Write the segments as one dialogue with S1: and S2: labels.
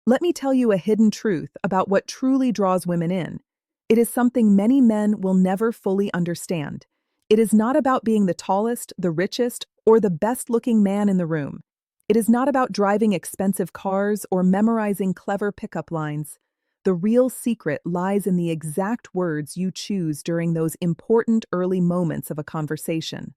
S1: Let me tell you a hidden truth about what truly draws women in. It is something many men will never fully understand. It is not about being the tallest, the richest, or the best-looking man in the room. It is not about driving expensive cars or memorizing clever pickup lines. The real secret lies in the exact words you choose during those important early moments of a conversation.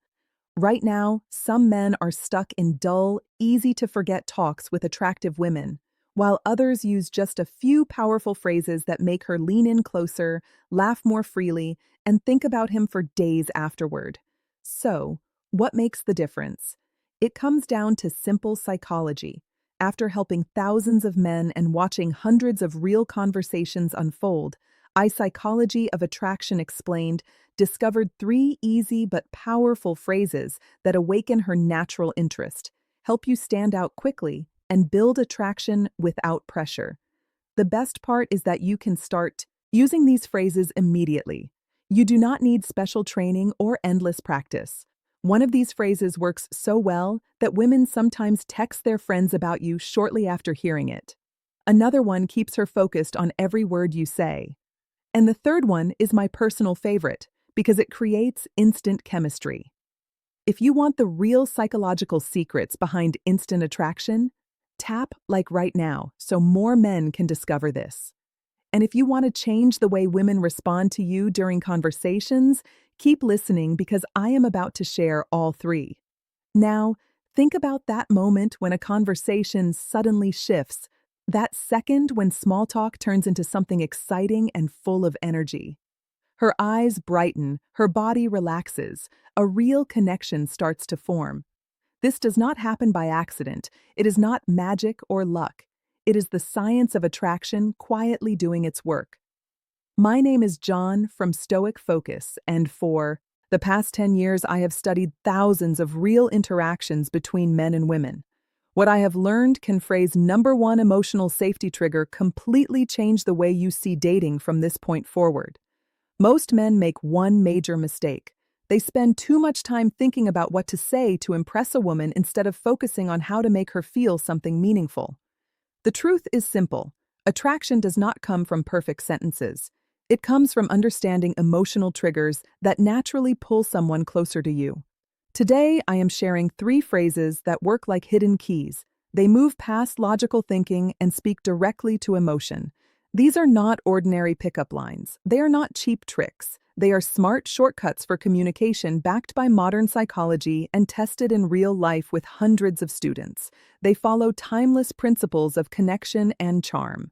S1: Right now, some men are stuck in dull, easy-to-forget talks with attractive women, while others use just a few powerful phrases that make her lean in closer, laugh more freely, and think about him for days afterward. So, what makes the difference? It comes down to simple psychology. After helping thousands of men and watching hundreds of real conversations unfold, Psychology of Attraction Explained discovered 3 easy but powerful phrases that awaken her natural interest, help you stand out quickly, and build attraction without pressure. The best part is that you can start using these phrases immediately. You do not need special training or endless practice. One of these phrases works so well that women sometimes text their friends about you shortly after hearing it. Another one keeps her focused on every word you say. And the third one is my personal favorite because it creates instant chemistry. If you want the real psychological secrets behind instant attraction, tap like right now so more men can discover this. And if you want to change the way women respond to you during conversations, keep listening because I am about to share all 3. Now, think about that moment when a conversation suddenly shifts, that second when small talk turns into something exciting and full of energy. Her eyes brighten, her body relaxes, a real connection starts to form. This does not happen by accident. It is not magic or luck. It is the science of attraction quietly doing its work. My name is John from Stoic Focus, and for the past 10 years I have studied thousands of real interactions between men and women. What I have learned can phrase #1 emotional safety trigger completely change the way you see dating from this point forward. Most men make one major mistake. They spend too much time thinking about what to say to impress a woman instead of focusing on how to make her feel something meaningful. The truth is simple. Attraction does not come from perfect sentences. It comes from understanding emotional triggers that naturally pull someone closer to you. Today, I am sharing 3 phrases that work like hidden keys. They move past logical thinking and speak directly to emotion. These are not ordinary pickup lines. They are not cheap tricks. They are smart shortcuts for communication backed by modern psychology and tested in real life with hundreds of students. They follow timeless principles of connection and charm.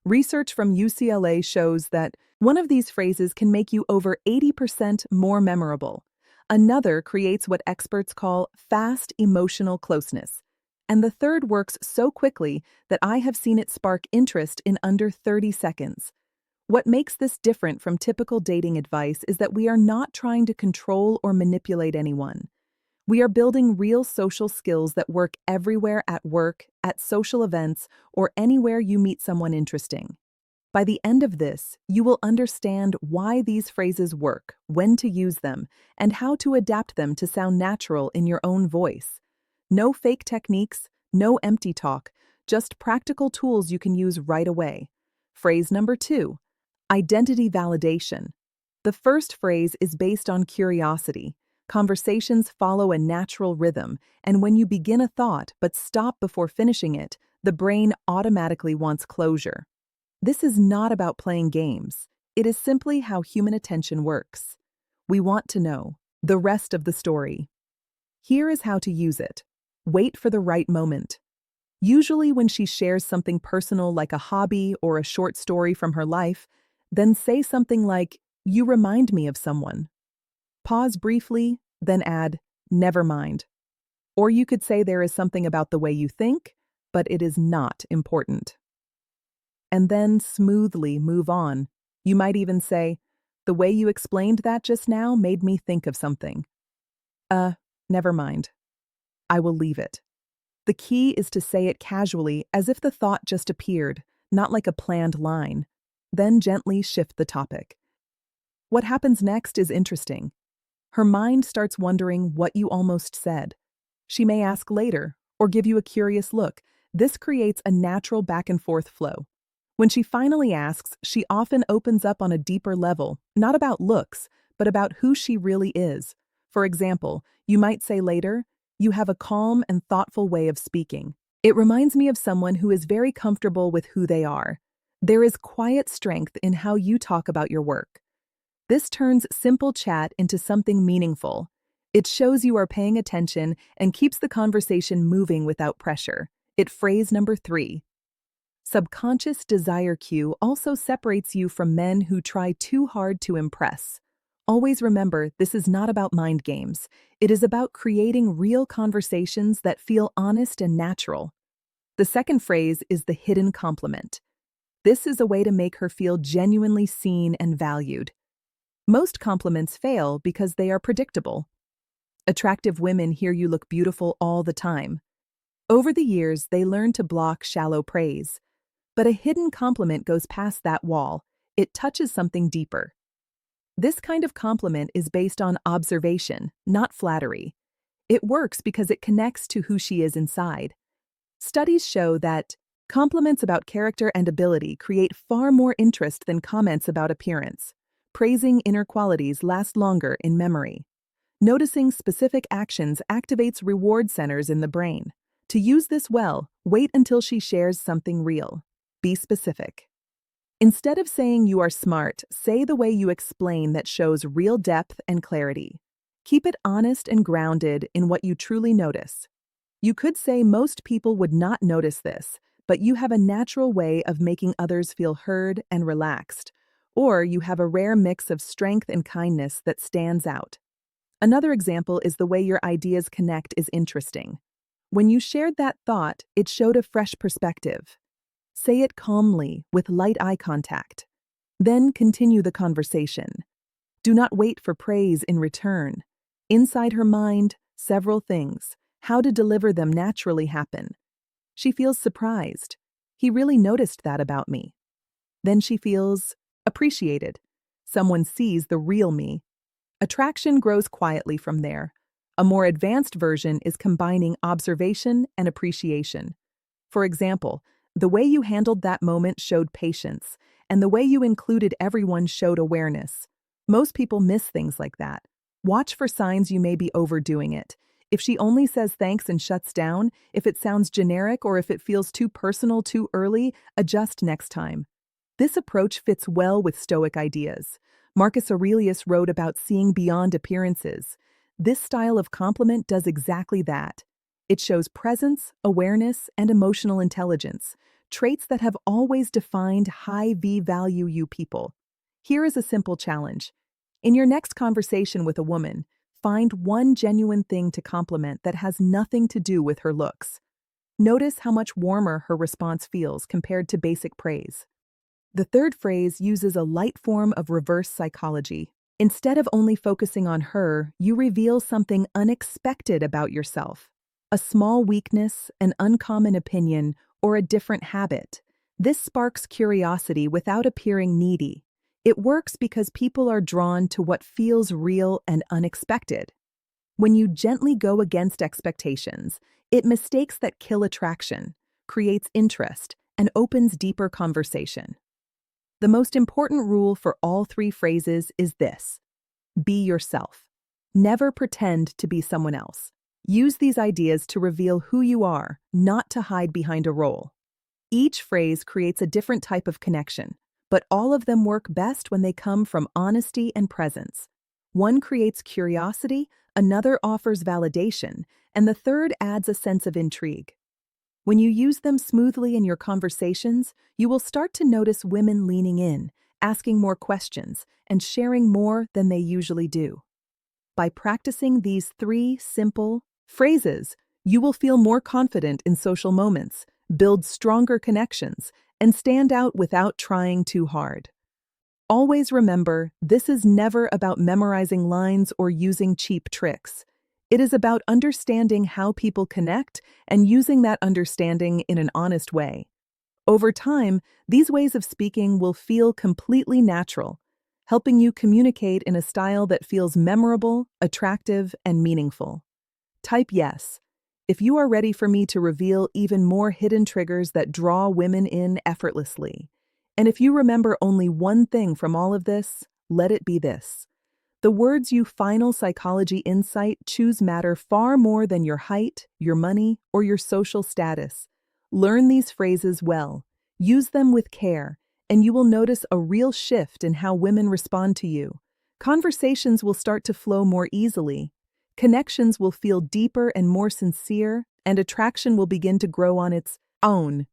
S1: Research from UCLA shows that one of these phrases can make you over 80% more memorable. Another creates what experts call fast emotional closeness. And the third works so quickly that I have seen it spark interest in under 30 seconds. What makes this different from typical dating advice is that we are not trying to control or manipulate anyone. We are building real social skills that work everywhere at work, at social events, or anywhere you meet someone interesting. By the end of this, you will understand why these phrases work, when to use them, and how to adapt them to sound natural in your own voice. No fake techniques, no empty talk, just practical tools you can use right away. Phrase number 2, identity validation. The first phrase is based on curiosity. Conversations follow a natural rhythm, and when you begin a thought but stop before finishing it, the brain automatically wants closure. This is not about playing games. It is simply how human attention works. We want to know the rest of the story. Here is how to use it. Wait for the right moment. Usually when she shares something personal like a hobby or a short story from her life, then say something like, "You remind me of someone." Pause briefly, then add, "Never mind." Or you could say there is something about the way you think, but it is not important. And then smoothly move on. You might even say, "The way you explained that just now made me think of something." Never mind. I will leave it. The key is to say it casually as if the thought just appeared, not like a planned line. Then gently shift the topic. What happens next is interesting. Her mind starts wondering what you almost said. She may ask later or give you a curious look, This creates a natural back-and-forth flow. When she finally asks, she often opens up on a deeper level, not about looks, but about who she really is. For example, you might say later, "You have a calm and thoughtful way of speaking. It reminds me of someone who is very comfortable with who they are. There is quiet strength in how you talk about your work." This turns simple chat into something meaningful. It shows you are paying attention and keeps the conversation moving without pressure. Phrase number 3. Subconscious desire cue also separates you from men who try too hard to impress. Always remember, this is not about mind games. It is about creating real conversations that feel honest and natural. The second phrase is the hidden compliment. This is a way to make her feel genuinely seen and valued. Most compliments fail because they are predictable. Attractive women hear you look beautiful all the time. Over the years, they learn to block shallow praise. But a hidden compliment goes past that wall. It touches something deeper. This kind of compliment is based on observation, not flattery. It works because it connects to who she is inside. Studies show that compliments about character and ability create far more interest than comments about appearance. Praising inner qualities lasts longer in memory. Noticing specific actions activates reward centers in the brain. To use this well, wait until she shares something real. Be specific. Instead of saying you are smart, say the way you explain that shows real depth and clarity. Keep it honest and grounded in what you truly notice. You could say most people would not notice this, but you have a natural way of making others feel heard and relaxed, or you have a rare mix of strength and kindness that stands out. Another example is the way your ideas connect is interesting. When you shared that thought, it showed a fresh perspective. Say it calmly, with light eye contact. Then continue the conversation. Do not wait for praise in return. Inside her mind, several things. How to deliver them naturally happen. She feels surprised. He really noticed that about me. Then she feels appreciated. Someone sees the real me. Attraction grows quietly from there. A more advanced version is combining observation and appreciation. For example, the way you handled that moment showed patience, and the way you included everyone showed awareness. Most people miss things like that. Watch for signs you may be overdoing it. If she only says thanks and shuts down, if it sounds generic or if it feels too personal too early, adjust next time. This approach fits well with Stoic ideas. Marcus Aurelius wrote about seeing beyond appearances. This style of compliment does exactly that. It shows presence, awareness, and emotional intelligence, traits that have always defined high V-value you people. Here is a simple challenge. In your next conversation with a woman, find one genuine thing to compliment that has nothing to do with her looks. Notice how much warmer her response feels compared to basic praise. The third phrase uses a light form of reverse psychology. Instead of only focusing on her, you reveal something unexpected about yourself. A small weakness, an uncommon opinion, or a different habit. This sparks curiosity without appearing needy. It works because people are drawn to what feels real and unexpected. When you gently go against expectations, it mistakes that kill attraction, creates interest, and opens deeper conversation. The most important rule for all three phrases is this: be yourself. Never pretend to be someone else. Use these ideas to reveal who you are, not to hide behind a role. Each phrase creates a different type of connection, but all of them work best when they come from honesty and presence. One creates curiosity, another offers validation, and the third adds a sense of intrigue. When you use them smoothly in your conversations, you will start to notice women leaning in, asking more questions, and sharing more than they usually do. By practicing these three simple phrases, you will feel more confident in social moments, build stronger connections, and stand out without trying too hard. Always remember, this is never about memorizing lines or using cheap tricks. It is about understanding how people connect and using that understanding in an honest way. Over time, these ways of speaking will feel completely natural, helping you communicate in a style that feels memorable, attractive, and meaningful. Type yes if you are ready for me to reveal even more hidden triggers that draw women in effortlessly. And if you remember only one thing from all of this, let it be this. The words you final psychology insight choose matter far more than your height, your money, or your social status. Learn these phrases well, use them with care, and you will notice a real shift in how women respond to you. Conversations will start to flow more easily. Connections will feel deeper and more sincere, and attraction will begin to grow on its own.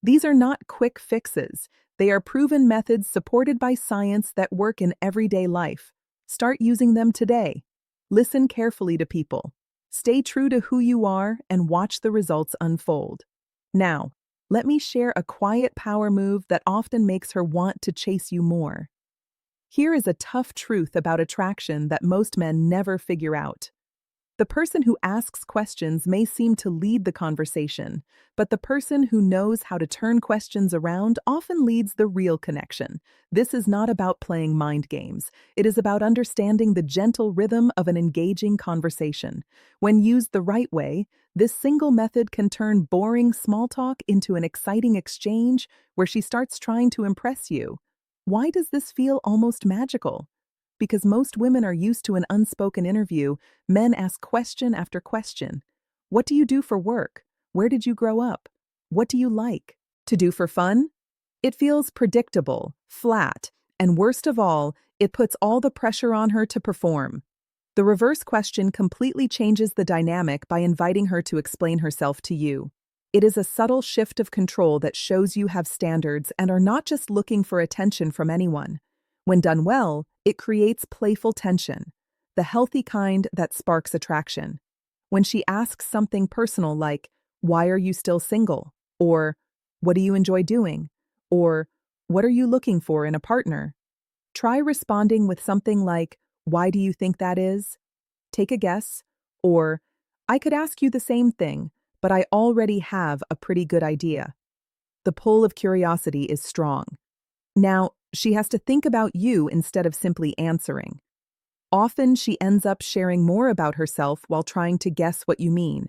S1: These are not quick fixes. They are proven methods supported by science that work in everyday life. Start using them today. Listen carefully to people. Stay true to who you are and watch the results unfold. Now, let me share a quiet power move that often makes her want to chase you more. Here is a tough truth about attraction that most men never figure out. The person who asks questions may seem to lead the conversation, but the person who knows how to turn questions around often leads the real connection. This is not about playing mind games. It is about understanding the gentle rhythm of an engaging conversation. When used the right way, this single method can turn boring small talk into an exciting exchange where she starts trying to impress you. Why does this feel almost magical? Because most women are used to an unspoken interview, men ask question after question. What do you do for work? Where did you grow up? What do you like to do for fun? It feels predictable, flat, and worst of all, it puts all the pressure on her to perform. The reverse question completely changes the dynamic by inviting her to explain herself to you. It is a subtle shift of control that shows you have standards and are not just looking for attention from anyone. When done well, it creates playful tension, the healthy kind that sparks attraction. When she asks something personal like, "Why are you still single?" or "What do you enjoy doing?" or "What are you looking for in a partner?" try responding with something like, "Why do you think that is?" "Take a guess," or "I could ask you the same thing, but I already have a pretty good idea." The pull of curiosity is strong. Now, she has to think about you instead of simply answering. Often she ends up sharing more about herself while trying to guess what you mean.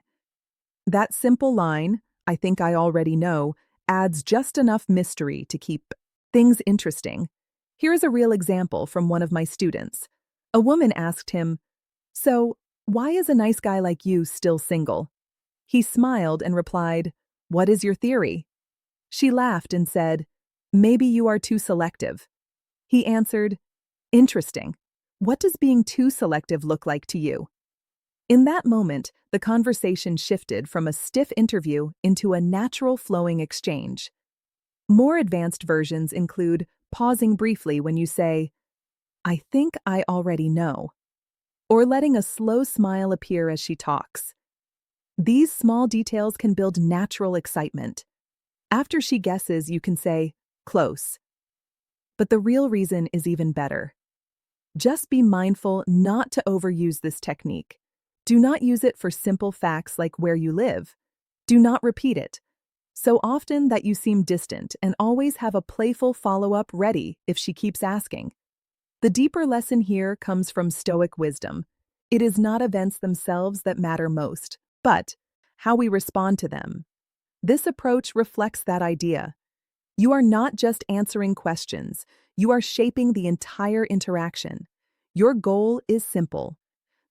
S1: That simple line, "I think I already know," adds just enough mystery to keep things interesting. Here is a real example from one of my students. A woman asked him, "So, why is a nice guy like you still single?" He smiled and replied, "What is your theory?" She laughed and said, "Maybe you are too selective." He answered, "Interesting. What does being too selective look like to you?" In that moment, the conversation shifted from a stiff interview into a natural flowing exchange. More advanced versions include pausing briefly when you say, "I think I already know," or letting a slow smile appear as she talks. These small details can build natural excitement. After she guesses, you can say, "Close." But the real reason is even better. Just be mindful not to overuse this technique. Do not use it for simple facts like where you live. Do not repeat it so often that you seem distant, and always have a playful follow-up ready if she keeps asking. The deeper lesson here comes from Stoic wisdom. It is not events themselves that matter most, but how we respond to them. This approach reflects that idea. You are not just answering questions, you are shaping the entire interaction. Your goal is simple.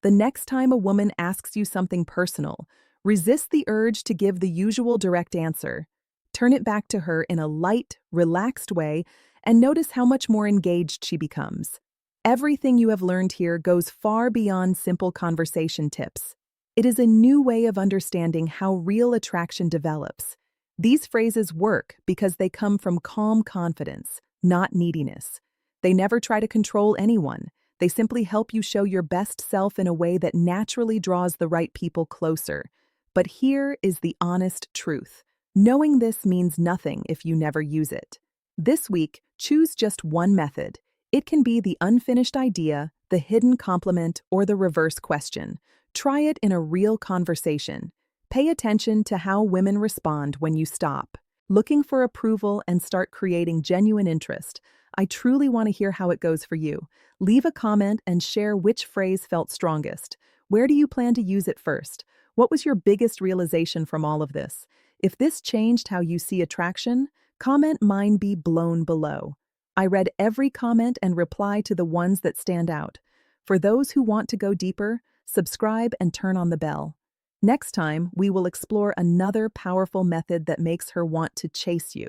S1: The next time a woman asks you something personal, resist the urge to give the usual direct answer. Turn it back to her in a light, relaxed way, and notice how much more engaged she becomes. Everything you have learned here goes far beyond simple conversation tips. It is a new way of understanding how real attraction develops. These phrases work because they come from calm confidence, not neediness. They never try to control anyone. They simply help you show your best self in a way that naturally draws the right people closer. But here is the honest truth. Knowing this means nothing if you never use it. This week, choose just one method. It can be the unfinished idea, the hidden compliment, or the reverse question. Try it in a real conversation. Pay attention to how women respond when you stop looking for approval and start creating genuine interest. I truly want to hear how it goes for you. Leave a comment and share which phrase felt strongest. Where do you plan to use it first? What was your biggest realization from all of this? If this changed how you see attraction, comment "Mine be blown" below. I read every comment and reply to the ones that stand out. For those who want to go deeper, subscribe and turn on the bell. Next time, we will explore another powerful method that makes her want to chase you.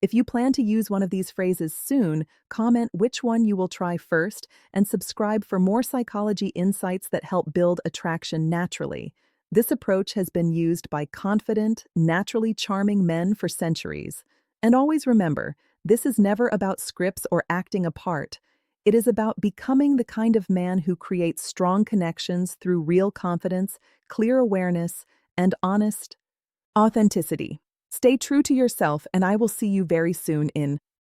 S1: If you plan to use one of these phrases soon, comment which one you will try first and subscribe for more psychology insights that help build attraction naturally. This approach has been used by confident, naturally charming men for centuries. And always remember, this is never about scripts or acting a part. It is about becoming the kind of man who creates strong connections through real confidence, clear awareness, and honest authenticity. Stay true to yourself, and I will see you very soon in